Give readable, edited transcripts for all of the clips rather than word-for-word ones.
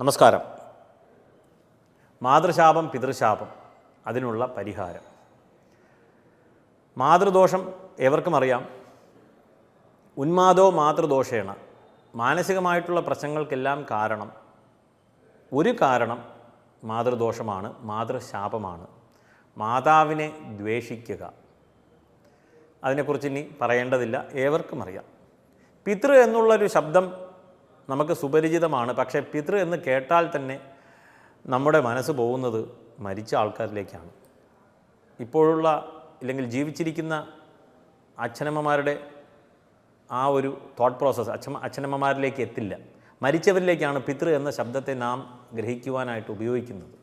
നമസ്കാരം. മാതൃശാപം പിതൃശാപം അതിനുള്ള പരിഹാരം. മാതൃദോഷം ഏവർക്കും അറിയാം. ഉന്മാദോ മാതൃദോഷേണ. മാനസികമായിട്ടുള്ള പ്രശ്നങ്ങൾക്കെല്ലാം ഒരു കാരണം മാതൃദോഷമാണ്, മാതൃശാപമാണ്. മാതാവിനെ ദ്വേഷിക്കുക. അതിനെക്കുറിച്ച് ഇനി പറയേണ്ടതില്ല, ഏവർക്കും അറിയാം. പിതൃ എന്നുള്ളൊരു ശബ്ദം നമുക്ക് സുപരിചിതമാണ്. പക്ഷേ പിതൃ എന്ന് കേട്ടാൽ തന്നെ നമ്മുടെ മനസ്സ് പോകുന്നത് മരിച്ച ആൾക്കാരിലേക്കാണ്. ഇപ്പോഴുള്ള ഇല്ലെങ്കിൽ ജീവിച്ചിരിക്കുന്ന അച്ഛനമ്മമാരുടെ ആ ഒരു തോട്ട് പ്രോസസ്സ് അച്ഛനമ്മമാരിലേക്ക് എത്തില്ല. മരിച്ചവരിലേക്കാണ് പിതൃ എന്ന ശബ്ദത്തെ നാം ഗ്രഹിക്കുവാനായിട്ട് ഉപയോഗിക്കുന്നത്.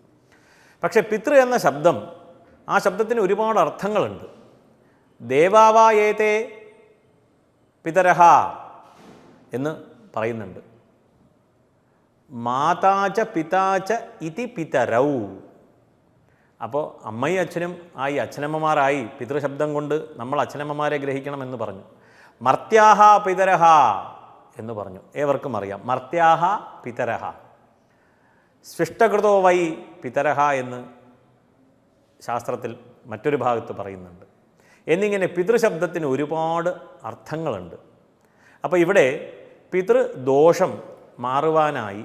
പക്ഷേ പിതൃ എന്ന ശബ്ദം, ആ ശബ്ദത്തിന് ഒരുപാട് അർത്ഥങ്ങളുണ്ട്. ദേവാവായേതേ പിതരഹ എന്ന് പറയുന്നുണ്ട്. മാതാച പിതാച ഇതി പിതരൗ. അപ്പോൾ അമ്മയും അച്ഛനും ആയി, അച്ഛനമ്മമാരായി. പിതൃശബ്ദം കൊണ്ട് നമ്മൾ അച്ഛനമ്മമാരെ ഗ്രഹിക്കണമെന്ന് പറഞ്ഞു. മർത്യാഹ പിതരഹ എന്ന് പറഞ്ഞു. ഏവർക്കും അറിയാം, മർത്യാഹ പിതരഹ. സ്വിഷ്ടകൃതോ വൈ പിതരഹ എന്ന് ശാസ്ത്രത്തിൽ മറ്റൊരു ഭാഗത്ത് പറയുന്നുണ്ട്. എന്നിങ്ങനെ പിതൃശബ്ദത്തിന് ഒരുപാട് അർത്ഥങ്ങളുണ്ട്. അപ്പോൾ ഇവിടെ പിതൃദോഷം മാറുവാനായി,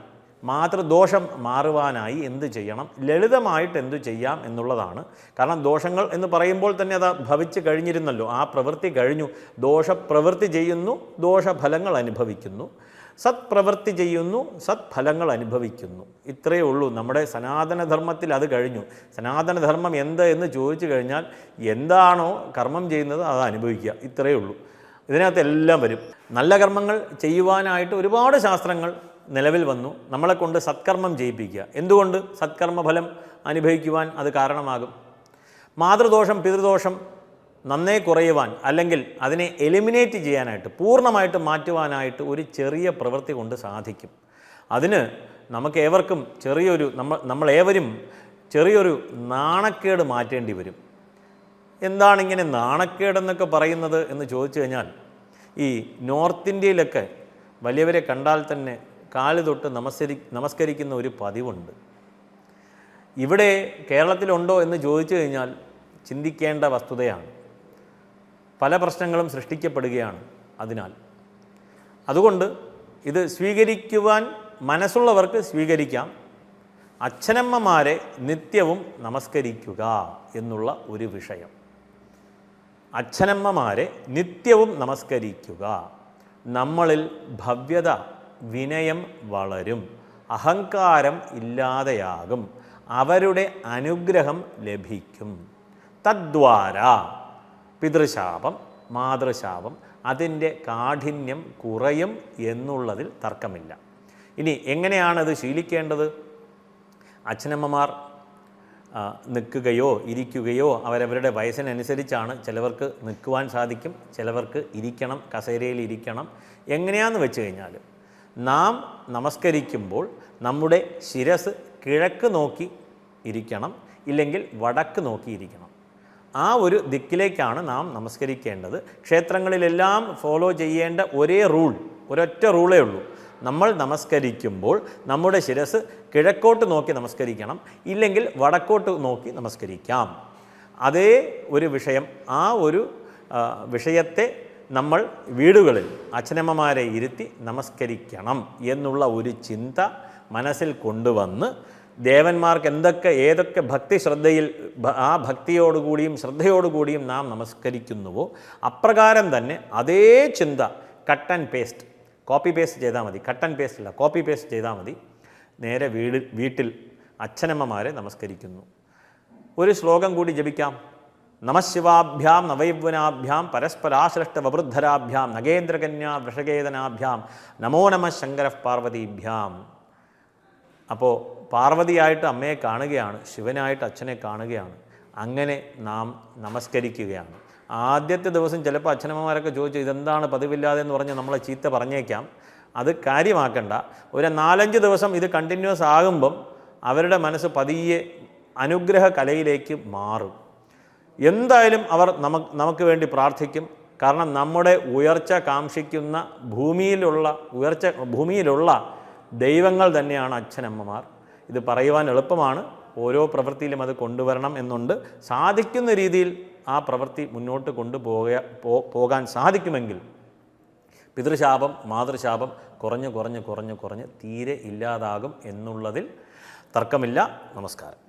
മാതൃദോഷം മാറുവാനായി എന്ത് ചെയ്യണം, ലളിതമായിട്ട് എന്തു ചെയ്യാം എന്നുള്ളതാണ്. കാരണം ദോഷങ്ങൾ എന്ന് പറയുമ്പോൾ തന്നെ അത് ഭവിച്ച് കഴിഞ്ഞിരുന്നല്ലോ. ആ പ്രവൃത്തി കഴിഞ്ഞു. ദോഷപ്രവൃത്തി ചെയ്യുന്നു, ദോഷഫലങ്ങൾ അനുഭവിക്കുന്നു. സത്പ്രവൃത്തി ചെയ്യുന്നു, സത്ഫലങ്ങൾ അനുഭവിക്കുന്നു. ഇത്രയേ ഉള്ളൂ. നമ്മുടെ സനാതനധർമ്മത്തിൽ അത് കഴിഞ്ഞു. സനാതനധർമ്മം എന്ത് എന്ന് ചോദിച്ചു കഴിഞ്ഞാൽ എന്താണോ കർമ്മം ചെയ്യുന്നത് അത് അനുഭവിക്കുക. ഇത്രയേ ഉള്ളൂ. ഇതിനകത്ത് എല്ലാം വരും. നല്ല കർമ്മങ്ങൾ ചെയ്യുവാനായിട്ട് ഒരുപാട് ശാസ്ത്രങ്ങൾ നിലവിൽ വന്നു. നമ്മളെ കൊണ്ട് സത്കർമ്മം ചെയ്യിപ്പിക്കുക. എന്തുകൊണ്ട്? സത്കർമ്മഫലം അനുഭവിക്കുവാൻ അത് കാരണമാകും. മാതൃദോഷം പിതൃദോഷം നന്നേ കുറയുവാൻ, അല്ലെങ്കിൽ അതിനെ എലിമിനേറ്റ് ചെയ്യാനായിട്ട്, പൂർണ്ണമായിട്ട് മാറ്റുവാനായിട്ട് ഒരു ചെറിയ പ്രവൃത്തി കൊണ്ട് സാധിക്കും. അതിന് നമുക്ക് ഏവർക്കും നമ്മളേവരും ചെറിയൊരു നാണക്കേട് മാറ്റേണ്ടി വരും. എന്താണിങ്ങനെ നാണക്കേടെന്നൊക്കെ പറയുന്നത് എന്ന് ചോദിച്ചു കഴിഞ്ഞാൽ, ഈ നോർത്ത് ഇന്ത്യയിലൊക്കെ വലിയവരെ കണ്ടാൽ തന്നെ കാല് തൊട്ട് നമസ്കരിക്കുന്ന ഒരു പതിവുണ്ട്. ഇവിടെ കേരളത്തിലുണ്ടോ എന്ന് ചോദിച്ചു കഴിഞ്ഞാൽ ചിന്തിക്കേണ്ട വസ്തുതയാണ്. പല പ്രശ്നങ്ങളും സൃഷ്ടിക്കപ്പെടുകയാണ്. അതുകൊണ്ട് ഇത് സ്വീകരിക്കുവാൻ മനസ്സുള്ളവർക്ക് സ്വീകരിക്കാം. അച്ഛനമ്മമാരെ നിത്യവും നമസ്കരിക്കുക എന്നുള്ള ഒരു വിഷയം. അച്ഛനമ്മമാരെ നിത്യവും നമസ്കരിക്കുക. നമ്മളിൽ ഭവ്യത, വിനയം വളരും. അഹങ്കാരം ഇല്ലാതെയാകും. അവരുടെ അനുഗ്രഹം ലഭിക്കും. തദ്വാര പിതൃശാപം മാതൃശാപം അതിൻ്റെ കാഠിന്യം കുറയും എന്നുള്ളതിൽ തർക്കമില്ല. ഇനി എങ്ങനെയാണത് ശീലിക്കേണ്ടത്? അച്ഛനമ്മമാർ നിൽക്കുകയോ ഇരിക്കുകയോ അവരവരുടെ വയസ്സിനനുസരിച്ചാണ്. ചിലവർക്ക് നിൽക്കുവാൻ സാധിക്കും, ചിലവർക്ക് ഇരിക്കണം, കസേരയിൽ ഇരിക്കണം. എങ്ങനെയാണെന്ന് വെച്ച് കഴിഞ്ഞാൽ, നാം നമസ്കരിക്കുമ്പോൾ നമ്മുടെ ശിരസ് കിഴക്ക് നോക്കി ഇരിക്കണം, ഇല്ലെങ്കിൽ വടക്ക് നോക്കിയിരിക്കണം. ആ ഒരു ദിക്കിലേക്കാണ് നാം നമസ്കരിക്കേണ്ടത്. ക്ഷേത്രങ്ങളിലെല്ലാം ഫോളോ ചെയ്യേണ്ട ഒരൊറ്റ റൂളേ ഉള്ളൂ. നമ്മൾ നമസ്കരിക്കുമ്പോൾ നമ്മുടെ ശിരസ് കിഴക്കോട്ട് നോക്കി നമസ്കരിക്കണം, ഇല്ലെങ്കിൽ വടക്കോട്ട് നോക്കി നമസ്കരിക്കാം. അതേ ഒരു വിഷയം, ആ ഒരു വിഷയത്തെ നമ്മൾ വീടുകളിൽ അച്ഛനമ്മമാരെ ഇരുത്തി നമസ്കരിക്കണം എന്നുള്ള ഒരു ചിന്ത മനസ്സിൽ കൊണ്ടുവന്ന് ദേവന്മാർക്ക് ഏതൊക്കെ ഭക്തിശ്രദ്ധയിൽ, ആ ഭക്തിയോടുകൂടിയും ശ്രദ്ധയോടുകൂടിയും നാം നമസ്കരിക്കുന്നുവോ അപ്രകാരം തന്നെ അതേ ചിന്ത cut and paste, copy paste ചെയ്താൽ മതി. കട്ട് ആൻഡ് പേസ്റ്റ് അല്ല, കോപ്പി പേസ്റ്റ് ചെയ്താൽ മതി. നേരെ വീട്ടിൽ അച്ഛനമ്മമാരെ നമസ്കരിക്കുന്നു. ഒരു ശ്ലോകം കൂടി ജപിക്കാം. നമഃശിവാഭ്യാം നവൈവനാഭ്യാം പരസ്പരാശ്ലിഷ്ട വവൃദ്ധരാഭ്യാം നഗേന്ദ്രകന്യാ വൃഷകേതനാഭ്യാം നമോ നമ ശങ്കര പാർവതീഭ്യാം. അപ്പോൾ പാർവതിയായിട്ട് അമ്മയെ കാണുകയാണ്, ശിവനായിട്ട് അച്ഛനെ കാണുകയാണ്. അങ്ങനെ നാം നമസ്കരിക്കുകയാണ്. ആദ്യത്തെ ദിവസം ചിലപ്പോൾ അച്ഛനമ്മമാരൊക്കെ ചോദിച്ചു ഇതെന്താണ് പതിവില്ലാതെ എന്ന് പറഞ്ഞ് നമ്മളെ ചീത്ത പറഞ്ഞേക്കാം. അത് കാര്യമാക്കണ്ട. ഒരു 4-5 ദിവസം ഇത് കണ്ടിന്യൂസ് ആകുമ്പം അവരുടെ മനസ്സ് പതിയെ അനുഗ്രഹ കലയിലേക്ക് മാറും. എന്തായാലും അവർ നമുക്ക് വേണ്ടി പ്രാർത്ഥിക്കും. കാരണം നമ്മുടെ ഉയർച്ച കാക്ഷിക്കുന്ന ഭൂമിയിലുള്ള ദൈവങ്ങൾ തന്നെയാണ് അച്ഛനമ്മമാർ. ഇത് പറയുവാൻ എളുപ്പമാണ്, ഓരോ പ്രവൃത്തിയിലും അത് കൊണ്ടുവരണം എന്നുണ്ട്. സാധിക്കുന്ന രീതിയിൽ ആ പ്രവൃത്തി മുന്നോട്ട് പോകാൻ സാധിക്കുമെങ്കിൽ പിതൃശാപം മാതൃശാപം കുറഞ്ഞ് തീരെ ഇല്ലാതാകും എന്നുള്ളതിൽ തർക്കമില്ല. നമസ്കാരം.